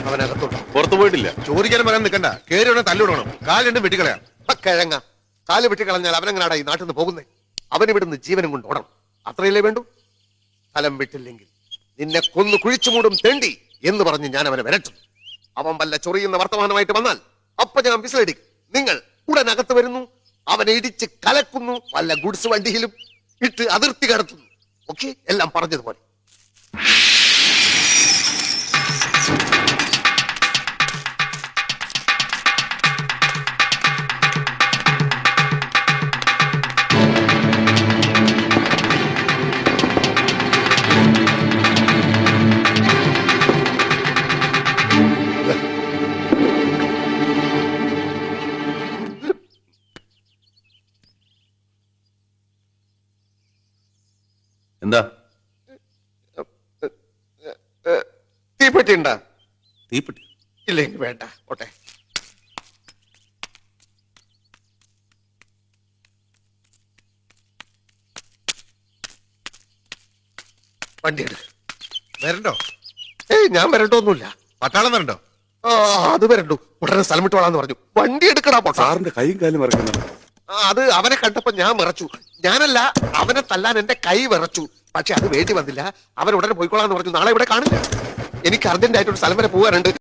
അവനകത്തോട്ട് പുറത്തു പോയിട്ടില്ല. ചോദിക്കാനും പറയാൻ നിൽക്കണ്ട. കേറി ഉടനെ തല്ലിടണം. കാല് രണ്ടും വെട്ടിക്കളയാം. കിഴങ്ങ കാല് വെട്ടിക്കളഞ്ഞാൽ അവനെങ്ങനാടാ ഈ നാട്ടിൽ നിന്ന് പോകുന്നേ? അവനിവിടുന്ന് ജീവനും കൊണ്ട് ഓടണം. അത്രയല്ലേ വേണ്ടു? സ്ഥലം വിട്ടില്ലെങ്കിൽ നിന്നെ കൊന്നു കുഴിച്ചു മൂടും തെണ്ടി എന്ന് പറഞ്ഞ് ഞാൻ അവനെ വരട്ടും. അവൻ വല്ല ചൊറിയുന്ന വർത്തമാനമായിട്ട് വന്നാൽ അപ്പൊ ഞാൻ വിസിലടിക്കും. നിങ്ങൾ ഉടനകത്ത് വരുന്നു, അവനെ ഇടിച്ച് കലക്കുന്നു, വല്ല ഗുഡ്സ് വണ്ടിയിലും ഇട്ട് അതിർത്തി കടത്തുന്നു. ഓക്കെ, എല്ലാം പറഞ്ഞതുപോലെ. എന്താ തീപ്പെട്ടി ഉണ്ടാ? തീപ്പെട്ടി ഇല്ലെങ്കിൽ വേണ്ട, ഓട്ടെ. വണ്ടി എടു. വരണ്ടോ? ഏയ്, ഞാൻ വരണ്ടോന്നുമില്ല. പട്ടാളം വരണ്ടോ? അത് വരണ്ടു. ഉടനെ സ്ഥലം വിട്ടോളാന്ന് പറഞ്ഞു. വണ്ടി എടുക്കടാ പൊട്ടാ. സാറിന്റെ കൈയും കാലും ഇറക്കുന്നു. അത് അവനെ കണ്ടപ്പോ ഞാൻ വിറച്ചു. ഞാനല്ല, അവനെ തല്ലാൻ എന്റെ കൈ വിറച്ചു. പക്ഷെ അത് വേണ്ടി വന്നില്ല. അവൻ ഉടനെ പോയിക്കോളാന്ന് പറഞ്ഞു. നാളെ ഇവിടെ കാണില്ല. എനിക്ക് അർജന്റ് ആയിട്ടൊരു സ്ഥലം വരെ പോകാനുണ്ട്.